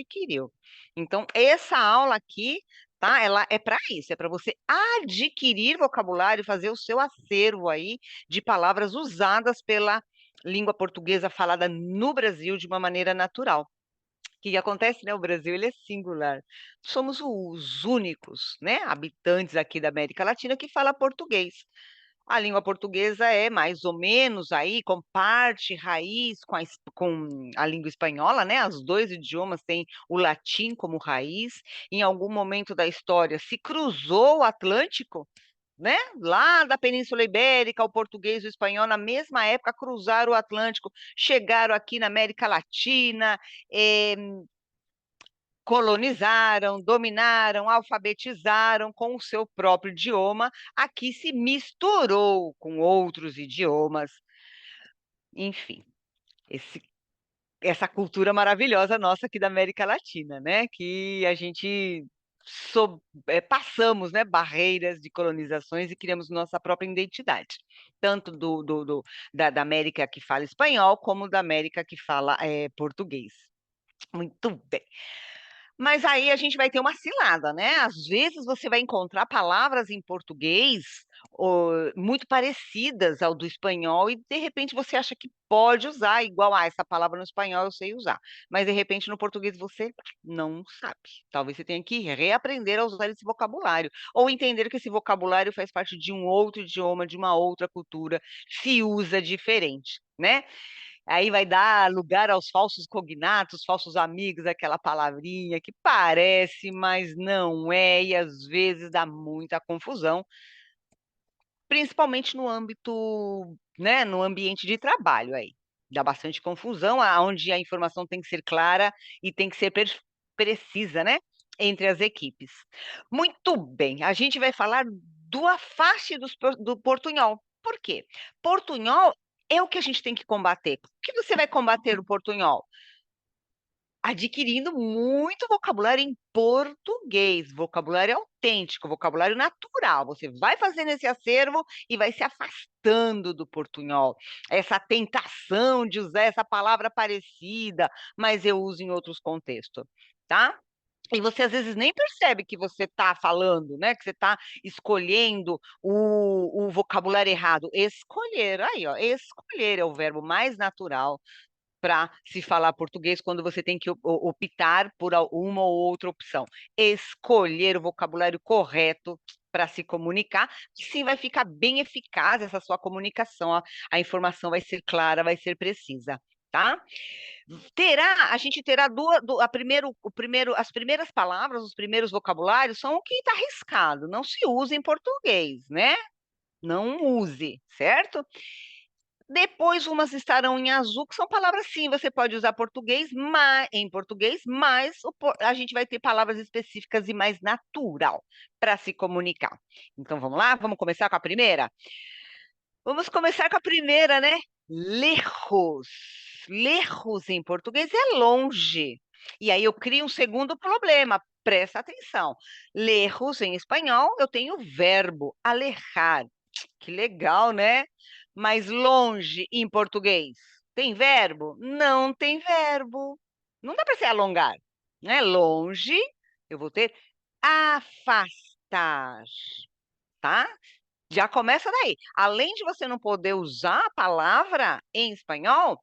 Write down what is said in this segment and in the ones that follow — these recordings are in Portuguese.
adquiriu. Então, essa aula aqui, tá? Ela é para isso, é para você adquirir vocabulário, fazer o seu acervo aí de palavras usadas pela língua portuguesa falada no Brasil de uma maneira natural. O que acontece, né? O Brasil ele é singular. Somos os únicos, né, habitantes aqui da América Latina que fala português. A língua portuguesa é mais ou menos aí, com parte raiz com a língua espanhola, né? Os dois idiomas têm o latim como raiz. Em algum momento da história se cruzou o Atlântico, né? Lá da Península Ibérica, o português e o espanhol, na mesma época, cruzaram o Atlântico, chegaram aqui na América Latina, eh, colonizaram, dominaram, alfabetizaram com o seu próprio idioma, aqui se misturou com outros idiomas, enfim, esse, essa cultura maravilhosa nossa aqui da América Latina, né? Que a gente passamos, né, barreiras de colonizações e criamos nossa própria identidade, tanto da América que fala espanhol, como da América que fala português. Muito bem. Mas aí a gente vai ter uma cilada, né? Às vezes você vai encontrar palavras em português muito parecidas ao do espanhol e de repente você acha que pode usar igual essa palavra no espanhol eu sei usar, mas de repente no português você não sabe. Talvez você tenha que reaprender a usar esse vocabulário ou entender que esse vocabulário faz parte de um outro idioma, de uma outra cultura, se usa diferente, né? Aí vai dar lugar aos falsos cognatos, falsos amigos, aquela palavrinha que parece, mas não é, e às vezes dá muita confusão, principalmente no âmbito, né, no ambiente de trabalho aí. Dá bastante confusão, onde a informação tem que ser clara e tem que ser precisa, né, entre as equipes. Muito bem, a gente vai falar do afaste do portunhol. Por quê? Portunhol é o que a gente tem que combater. O que você vai combater o portunhol? Adquirindo muito vocabulário em português, vocabulário autêntico, vocabulário natural. Você vai fazendo esse acervo e vai se afastando do portunhol. Essa tentação de usar essa palavra parecida, mas eu uso em outros contextos, tá? E você às vezes nem percebe que você está falando, né? Que você está escolhendo o vocabulário errado. Escolher, aí, ó, escolher é o verbo mais natural para se falar português quando você tem que optar por uma ou outra opção. Escolher o vocabulário correto para se comunicar, sim vai ficar bem eficaz essa sua comunicação, a informação vai ser clara, vai ser precisa, tá? A gente terá as primeiras palavras, os primeiros vocabulários são o que está arriscado, não se usa em português, né? Não use, certo? Depois, umas estarão em azul, que são palavras sim, você pode usar em português, mas a gente vai ter palavras específicas e mais natural para se comunicar. Então, vamos lá? Vamos começar com a primeira? Vamos começar com a primeira, né? Lejos. Lejos em português é longe. E aí eu crio um segundo problema. Presta atenção. Lejos em espanhol, eu tenho o verbo alejar. Que legal, né? Mas longe em português. Tem verbo? Não tem verbo. Não dá para se alongar, né? Longe, eu vou ter afastar, tá? Já começa daí. Além de você não poder usar a palavra em espanhol,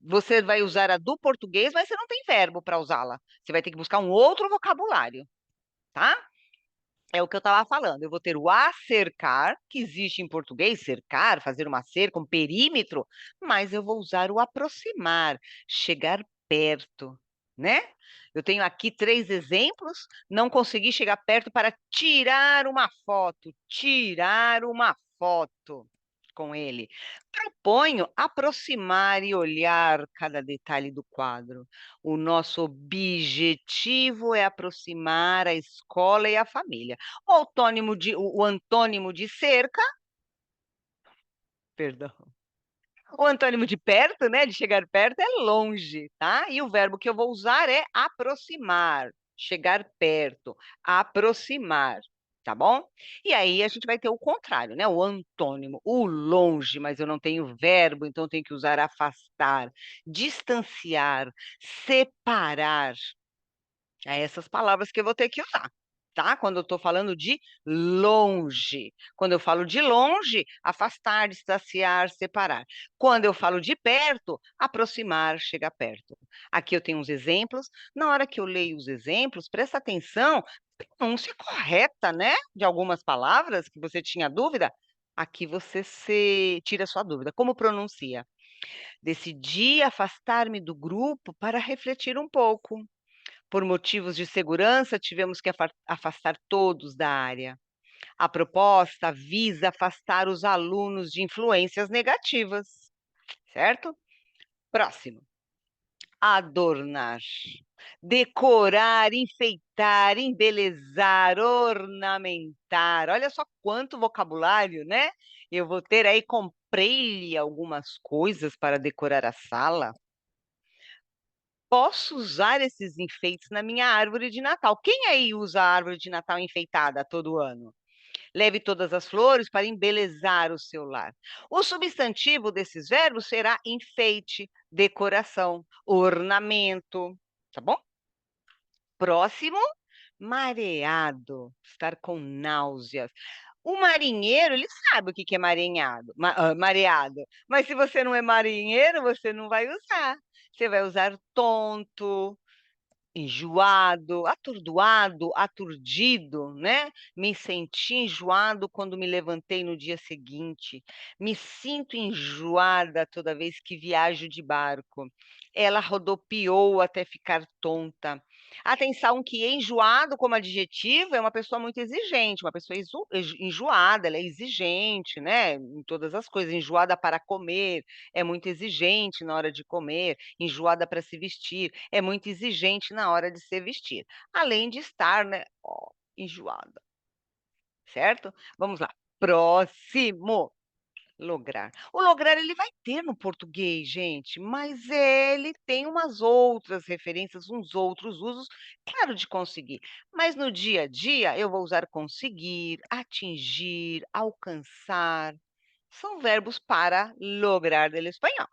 você vai usar a do português, mas você não tem verbo para usá-la. Você vai ter que buscar um outro vocabulário, tá? É o que eu estava falando. Eu vou ter o acercar, que existe em português, cercar, fazer uma cerca, um perímetro, mas eu vou usar o aproximar, chegar perto, né? Eu tenho aqui três exemplos. Não consegui chegar perto para tirar uma foto. Tirar uma foto com ele. Proponho aproximar e olhar cada detalhe do quadro. O nosso objetivo é aproximar a escola e a família. O antônimo de cerca, perdão. O antônimo de perto, né, de chegar perto, é longe, tá? E o verbo que eu vou usar é aproximar, chegar perto, aproximar, tá bom? E aí a gente vai ter o contrário, né? O antônimo, o longe, mas eu não tenho verbo, então eu tenho que usar afastar, distanciar, separar. É essas palavras que eu vou ter que usar, tá? Quando eu estou falando de longe. Quando eu falo de longe, afastar, distanciar, separar. Quando eu falo de perto, aproximar, chegar perto. Aqui eu tenho uns exemplos. Na hora que eu leio os exemplos, presta atenção, pronúncia correta, né? De algumas palavras que você tinha dúvida. Aqui você se tira a sua dúvida. Como pronuncia? Decidi afastar-me do grupo para refletir um pouco. Por motivos de segurança, tivemos que afastar todos da área. A proposta visa afastar os alunos de influências negativas, certo? Próximo. Adornar. Decorar, enfeitar, embelezar, ornamentar. Olha só quanto vocabulário, né? Eu vou ter aí, comprei-lhe algumas coisas para decorar a sala. Posso usar esses enfeites na minha árvore de Natal. Quem aí usa a árvore de Natal enfeitada todo ano? Leve todas as flores para embelezar o seu lar. O substantivo desses verbos será enfeite, decoração, ornamento. Tá bom? Próximo, mareado, estar com náuseas. O marinheiro, ele sabe o que que é mareado, mas se você não é marinheiro, você não vai usar. Você vai usar tonto, enjoado, atordoado, aturdido, né? Me senti enjoado quando me levantei no dia seguinte. Me sinto enjoada toda vez que viajo de barco. Ela rodopiou até ficar tonta. Atenção que enjoado como adjetivo é uma pessoa muito exigente, uma pessoa enjoada, ela é exigente, né? Em todas as coisas, enjoada para comer, é muito exigente na hora de comer, enjoada para se vestir, é muito exigente na hora de se vestir, além de estar, né, ó, enjoada, certo? Vamos lá. Próximo. Lograr. O lograr ele vai ter no português, gente, mas ele tem umas outras referências, uns outros usos, claro, de conseguir. Mas no dia a dia eu vou usar conseguir, atingir, alcançar. São verbos para lograr del espanhol.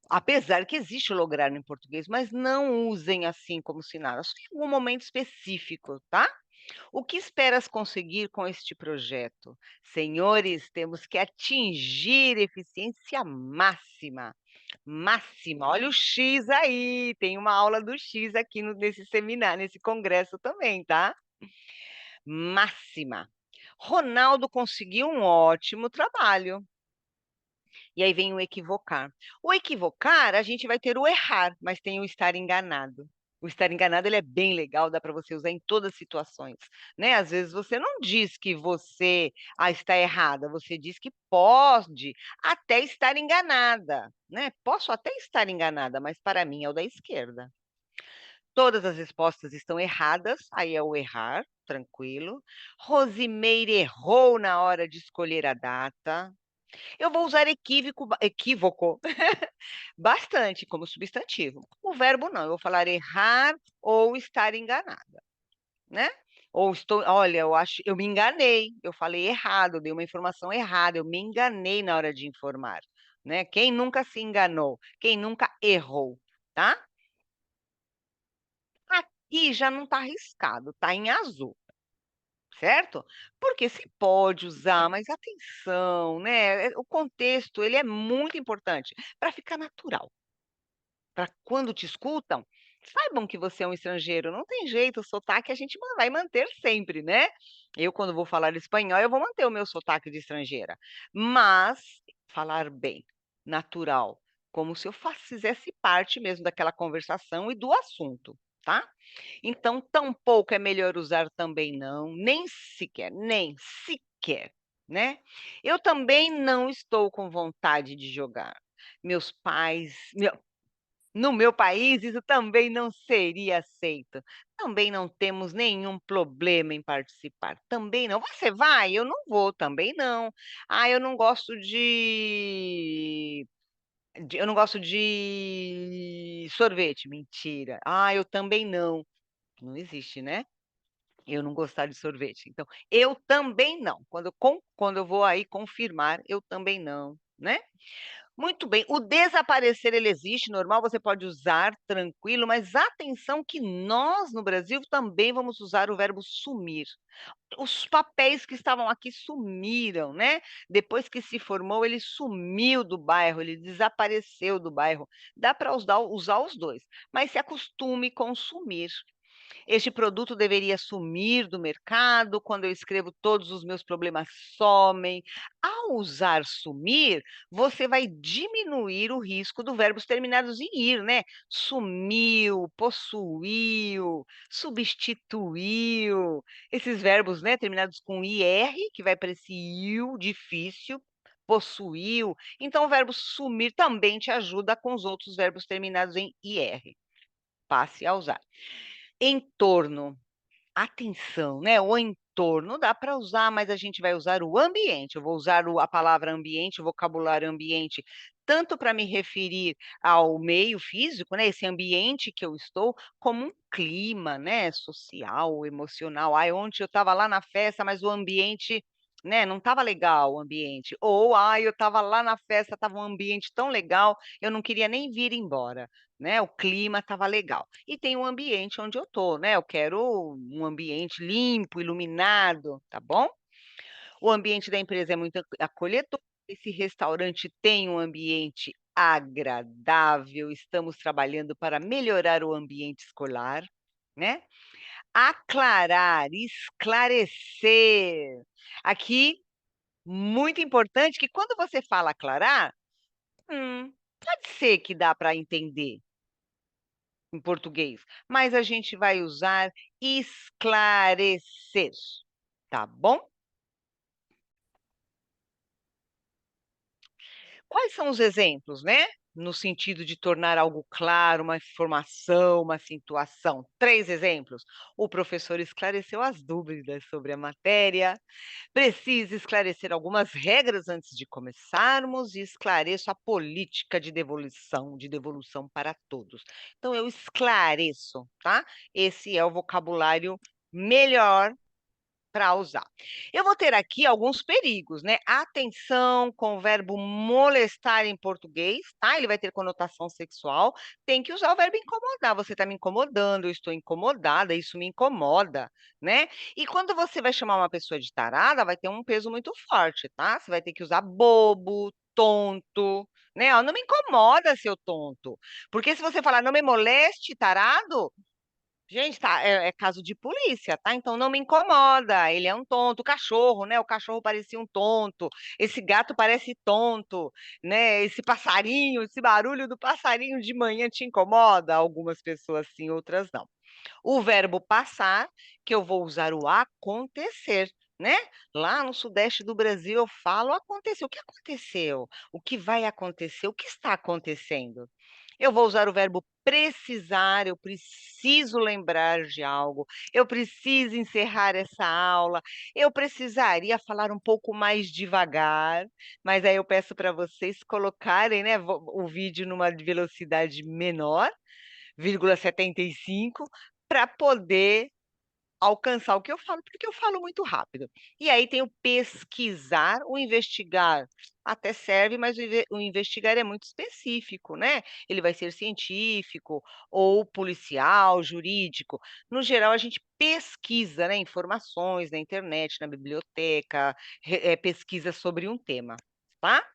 Apesar que existe o lograr em português, mas não usem assim como sinal, só em algum momento específico, tá? O que esperas conseguir com este projeto? Senhores, temos que atingir eficiência máxima. Máxima. Olha o X aí. Tem uma aula do X aqui nesse seminário, nesse congresso também, tá? Máxima. Ronaldo conseguiu um ótimo trabalho. E aí vem o equivocar. O equivocar, a gente vai ter o errar, mas tem o estar enganado. O estar enganado, ele é bem legal, dá para você usar em todas as situações, né? Às vezes você não diz que você está errada, você diz que pode até estar enganada, né? Posso até estar enganada, mas para mim é o da esquerda. Todas as respostas estão erradas, aí é o errar, tranquilo. Rosimeire errou na hora de escolher a data. Eu vou usar equívoco bastante como substantivo. O verbo não, eu vou falar errar ou estar enganada, né? Ou estou, olha, eu me enganei, eu falei errado, eu dei uma informação errada, eu me enganei na hora de informar, né? Quem nunca se enganou? Quem nunca errou, tá? Aqui já não está arriscado, está em azul. Certo? Porque se pode usar, mas atenção, né, o contexto, ele é muito importante para ficar natural, para quando te escutam, saibam que você é um estrangeiro, não tem jeito, o sotaque a gente vai manter sempre, né. Eu quando vou falar espanhol, eu vou manter o meu sotaque de estrangeira, mas falar bem, natural, como se eu fizesse parte mesmo daquela conversação e do assunto, tá? Então, tampouco é melhor usar também não, nem sequer, né. Eu também não estou com vontade de jogar. Meus pais no meu país, isso também não seria aceito. Também não temos nenhum problema em participar. Também não. Você vai? Eu não vou. Também não. Ah, eu não gosto de sorvete. Mentira. Ah, eu também não. Não existe, né? Eu não gostar de sorvete. Então, eu também não. Quando eu vou aí confirmar, eu também não, né? Muito bem. O desaparecer, ele existe, normal, você pode usar tranquilo, mas atenção que nós, no Brasil, também vamos usar o verbo sumir. Os papéis que estavam aqui sumiram, né? Depois que se formou, ele sumiu do bairro, ele desapareceu do bairro. Dá para usar os dois, mas se acostume com sumir. Este produto deveria sumir do mercado, quando eu escrevo todos os meus problemas somem. Ao usar sumir, você vai diminuir o risco do verbos terminados em ir, né? Sumiu, possuiu, substituiu. Esses verbos, né, terminados com ir, que vai para esse iu difícil, possuiu. Então, o verbo sumir também te ajuda com os outros verbos terminados em ir. Passe a usar. Entorno. Atenção, né, o entorno dá para usar, mas a gente vai usar o ambiente. Eu vou usar a palavra ambiente, o vocabulário ambiente, tanto para me referir ao meio físico, né, esse ambiente que eu estou, como um clima, né, social, emocional. Ai, ontem eu estava lá na festa, mas o ambiente, né, não estava legal o ambiente. Ou, ai, eu estava lá na festa, estava um ambiente tão legal, eu não queria nem vir embora, né, o clima estava legal. E tem o ambiente onde eu tô, né, eu quero um ambiente limpo, iluminado, tá bom? O ambiente da empresa é muito acolhedor, esse restaurante tem um ambiente agradável, estamos trabalhando para melhorar o ambiente escolar, né? Aclarar, esclarecer. Aqui, muito importante que quando você fala aclarar, pode ser que dá para entender em português, mas a gente vai usar esclarecer, tá bom? Quais são os exemplos, né? No sentido de tornar algo claro, uma informação, uma situação. 3 exemplos. O professor esclareceu as dúvidas sobre a matéria. Precisa esclarecer algumas regras antes de começarmos e esclareço a política de devolução para todos. Então, eu esclareço, tá? Esse é o vocabulário melhor para usar. Eu vou ter aqui alguns perigos, né? Atenção com o verbo molestar em português, tá? Ele vai ter conotação sexual. Tem que usar o verbo incomodar. Você está me incomodando, eu estou incomodada, isso me incomoda, né? E quando você vai chamar uma pessoa de tarada, vai ter um peso muito forte, tá? Você vai ter que usar bobo, tonto, né? Ó, não me incomoda, seu tonto. Porque se você falar não me moleste, tarado, gente, tá, é caso de polícia, tá? Então não me incomoda. Ele é um tonto. O cachorro, né? O cachorro parecia um tonto. Esse gato parece tonto, né? Esse passarinho, esse barulho do passarinho de manhã te incomoda? Algumas pessoas sim, outras não. O verbo passar, que eu vou usar o acontecer, né? Lá no sudeste do Brasil eu falo acontecer. O que aconteceu? O que vai acontecer? O que está acontecendo? Eu vou usar o verbo precisar, eu preciso lembrar de algo, eu preciso encerrar essa aula, eu precisaria falar um pouco mais devagar, mas aí eu peço para vocês colocarem, né, o vídeo numa velocidade menor, 0,75, para poder alcançar o que eu falo, porque eu falo muito rápido. E aí tem o pesquisar, o investigar até serve, mas o investigar é muito específico, né? Ele vai ser científico ou policial, jurídico. No geral, a gente pesquisa, né, informações na internet, na biblioteca, pesquisa sobre um tema, tá?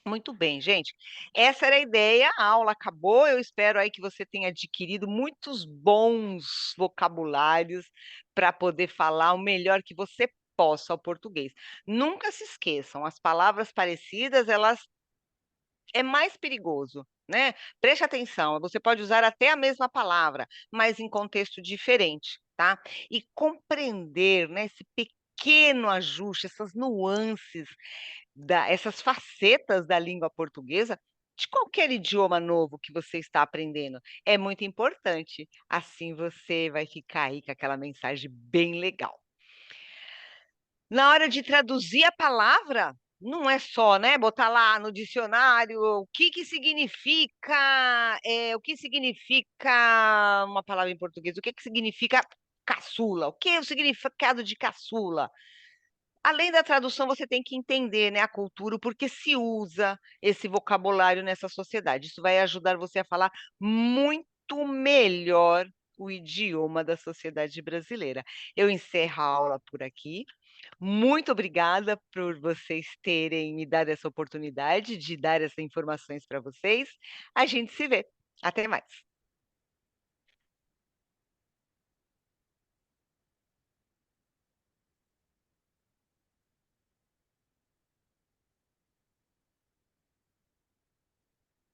Muito bem, gente. Essa era a ideia, a aula acabou. Eu espero aí que você tenha adquirido muitos bons vocabulários para poder falar o melhor que você possa o português. Nunca se esqueçam, as palavras parecidas, elas é mais perigoso, né? Preste atenção, você pode usar até a mesma palavra, mas em contexto diferente, tá? E compreender, né, esse pequeno ajuste, essas nuances essas facetas da língua portuguesa, de qualquer idioma novo que você está aprendendo. É muito importante. Assim você vai ficar aí com aquela mensagem bem legal. Na hora de traduzir a palavra, não é só, né, botar lá no dicionário o que que significa, o que significa uma palavra em português, o que que significa caçula, o que é o significado de caçula? Além da tradução, você tem que entender, né, a cultura, o porquê se usa esse vocabulário nessa sociedade. Isso vai ajudar você a falar muito melhor o idioma da sociedade brasileira. Eu encerro a aula por aqui. Muito obrigada por vocês terem me dado essa oportunidade de dar essas informações para vocês. A gente se vê. Até mais.